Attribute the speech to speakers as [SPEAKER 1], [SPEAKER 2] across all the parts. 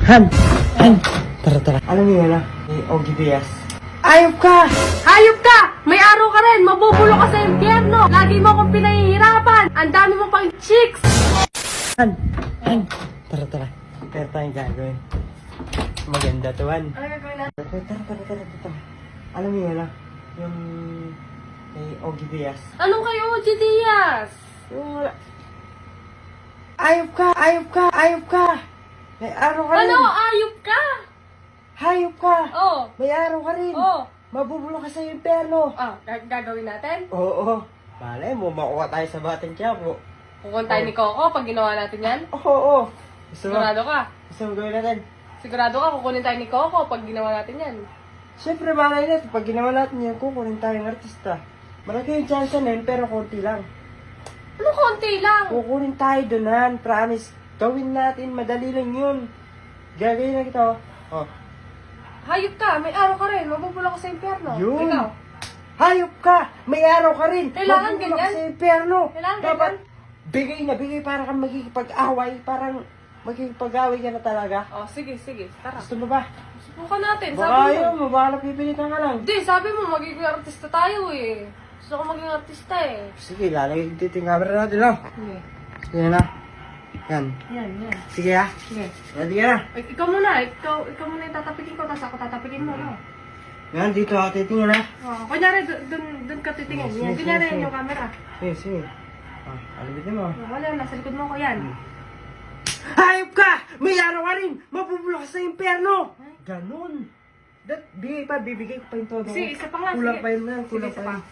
[SPEAKER 1] Han! Han! Tara. Alam mo yun ni Ogie Diaz. Ayop ka!
[SPEAKER 2] Hayop ka! May araw ka rin! Mabubulo ka sa impyerno! Lagi mo akong pinahihirapan! Ang dami mo pang chicks!
[SPEAKER 1] Han! Tara. Pero tayong gagawin. Maganda to, Han.
[SPEAKER 2] Ano gagawin natin?
[SPEAKER 1] Tara. Alam mo yun yung kay Ogie Diaz.
[SPEAKER 2] Anong kayo, Ogie Diaz?
[SPEAKER 1] Yung wala. Ayop ka! May araw ka rin.
[SPEAKER 2] Ano? Ayop ka?
[SPEAKER 1] Hayop ka!
[SPEAKER 2] Oo.
[SPEAKER 1] May araw ka rin.
[SPEAKER 2] Oo.
[SPEAKER 1] Mabubulo ka sa impyerno.
[SPEAKER 2] Ah, gagawin natin?
[SPEAKER 1] Oo. Malay mo, makuha tayo sa Batang Quiapo.
[SPEAKER 2] Kukuntay ni Coco pag ginawa natin yan?
[SPEAKER 1] Oo. Gusto mo?
[SPEAKER 2] Sigurado ka?
[SPEAKER 1] Gusto mo gawin natin?
[SPEAKER 2] Sigurado ka kukunin tayo ni Coco pag ginawa natin yan?
[SPEAKER 1] Siyempre, malay natin. Pag ginawa natin yan, kukunin tayong artista. Malaki yung chance na yun, pero konti lang.
[SPEAKER 2] Ano konti lang?
[SPEAKER 1] Kukunin tayo doon, Han. Promise. Gawin natin. Madali lang yun. Gagawin na kita. Oh.
[SPEAKER 2] Hayop ka! May araw ka rin! Mabubulo ka sa impyerno!
[SPEAKER 1] Yun.
[SPEAKER 2] Ikaw?
[SPEAKER 1] Hayop ka! May araw ka rin!
[SPEAKER 2] Kailangan
[SPEAKER 1] Mabubulo ka
[SPEAKER 2] ganyan?
[SPEAKER 1] sa impyerno!
[SPEAKER 2] Kailangan
[SPEAKER 1] Dapat
[SPEAKER 2] ganyan?
[SPEAKER 1] bigay para kang magkikipag-away. Parang magkikipag-away ka na talaga.
[SPEAKER 2] Oh, sige. Tara.
[SPEAKER 1] Gusto mo ba?
[SPEAKER 2] Subukan natin.
[SPEAKER 1] Baka
[SPEAKER 2] Sabi mo.
[SPEAKER 1] ayaw mo. Baka napipilitan ka lang.
[SPEAKER 2] Hindi, sabi mo magiging artista tayo eh. Gusto ko maging artista eh.
[SPEAKER 1] Sige, lalagay dito yung camera natin, no?
[SPEAKER 2] Sige.
[SPEAKER 1] Sige na. Yan.
[SPEAKER 2] Yan.
[SPEAKER 1] Sige, ha?
[SPEAKER 2] Sige.
[SPEAKER 1] Ready ka na?
[SPEAKER 2] Ay, ikaw muna. Ikaw muna yung tatapikin ko, tapos ako tatapikin mo, no?
[SPEAKER 1] Yan, dito ako titingin, ha?
[SPEAKER 2] Oh, kunyari, dun ka titingin.
[SPEAKER 1] Sige,
[SPEAKER 2] Yan,
[SPEAKER 1] sige,
[SPEAKER 2] kunyari
[SPEAKER 1] sige.
[SPEAKER 2] yan yung camera.
[SPEAKER 1] Sige. Alabitin mo.
[SPEAKER 2] Oh, wala, nasa likod mo ko yan.
[SPEAKER 1] Hayop ka! May araw ka rin! Mabubulo ka sa impyerno! Ganon. Bibigay ko pa yung todo.
[SPEAKER 2] Sige, isa pa nga,
[SPEAKER 1] Kulang
[SPEAKER 2] sige.
[SPEAKER 1] pa yun na, kulang
[SPEAKER 2] Sige, isa
[SPEAKER 1] pa
[SPEAKER 2] pa.
[SPEAKER 1] yun.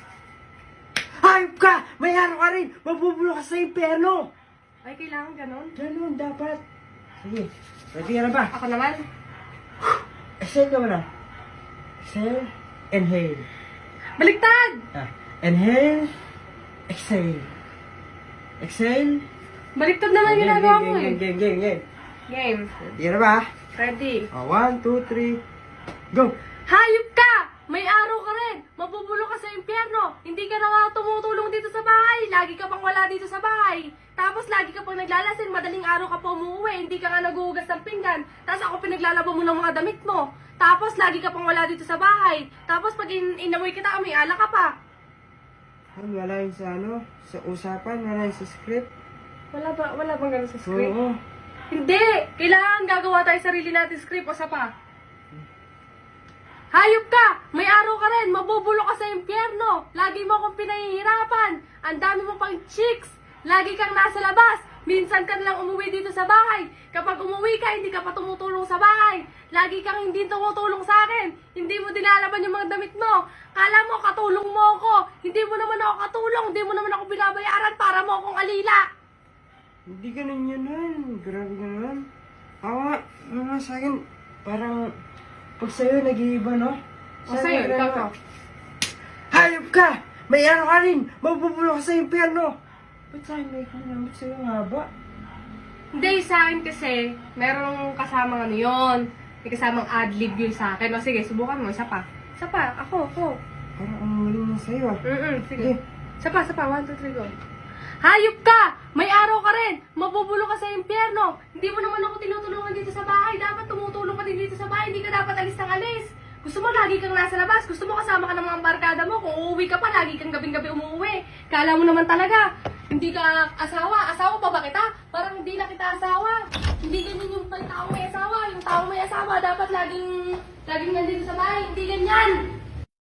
[SPEAKER 1] Hayop ka! May araw ka rin! Mabubulo ka sa impyerno!
[SPEAKER 2] Ay, kailangan ganun.
[SPEAKER 1] Ganon, dapat. Sige. Ready ka na ba?
[SPEAKER 2] Ako naman.
[SPEAKER 1] Exhale ka muna. Exhale. Inhale.
[SPEAKER 2] Baliktad!
[SPEAKER 1] Inhale. Exhale. Exhale.
[SPEAKER 2] Baliktad naman ginagawa mo eh.
[SPEAKER 1] Game.
[SPEAKER 2] Game.
[SPEAKER 1] Ready ka na ba?
[SPEAKER 2] Ready.
[SPEAKER 1] 1, 2, 3. Go!
[SPEAKER 2] Hayop ka! May araw ka rin! Mabubulo ka sa impyerno! Hindi ka na nga tumutulong dito sa bahay! Lagi ka pang wala dito sa bahay! Tapos lagi ka pang naglalasin, madaling araw ka pa umuwi, hindi ka nga naguhugas ng pinggan. Tapos ako pinaglalaba mo ng mga damit mo. Tapos lagi ka pang wala dito sa bahay. Tapos pag inamoy kita, may ala ka pa.
[SPEAKER 1] Wala yun sa sa usapan, wala yun sa script.
[SPEAKER 2] Wala bang ganun sa script?
[SPEAKER 1] Oo.
[SPEAKER 2] Hindi! Kailangan gagawa tayo sarili natin script o sa pa. Hayop ka! May araw ka rin! Mabubulo ka sa impyerno! Lagi mo akong pinahihirapan! Ang dami mo pang chicks! Lagi kang nasa labas! Minsan ka lang umuwi dito sa bahay! Kapag umuwi ka, hindi ka pa tumutulong sa bahay! Lagi kang hindi tumutulong sa akin! Hindi mo dinalaban yung mga damit mo! Kala mo, katulong mo ako! Hindi mo naman ako katulong! Hindi mo naman ako binabayaran para mo akong alila!
[SPEAKER 1] Hindi ganun yun, Han. Grabe ka naman. Ako, sa akin, parang, pag sa'yo, nag-iiba, no?
[SPEAKER 2] O sa'yo, ikaw ka.
[SPEAKER 1] Hayop ka! May araw ka rin! Mabubulo ka sa impyerno! Ba't sa'yo may kanya? Ba't sa'yo nga ba?
[SPEAKER 2] Hindi, sa akin kasi, merong kasamang ano yun. May kasamang ad-lib yun sa akin. O sige, subukan mo, isa pa. Isa pa, ako.
[SPEAKER 1] Parang ang galing na sa'yo, ah.
[SPEAKER 2] Sige. Isa pa, 1, 2, 3, go. Hayop ka! May araw ka rin! Mabubulo ka sa impyerno! Hindi mo naman ako tinutulungan dito sa bahay. Dapat tumutulong ka din dito sa bahay. Hindi ka dapat alis ng alis. Gusto mo lagi kang nasa labas. Gusto mo kasama ka ng mga barkada mo. Kung uuwi ka pa, lagi kang gabing-gabi umuwi. Kala mo naman talaga, hindi ka asawa. Asawa pa ba kita? Parang hindi na kita asawa. Hindi ganyan yung taong may asawa. Yung taong may asawa, dapat laging nandito sa bahay. Hindi ganyan.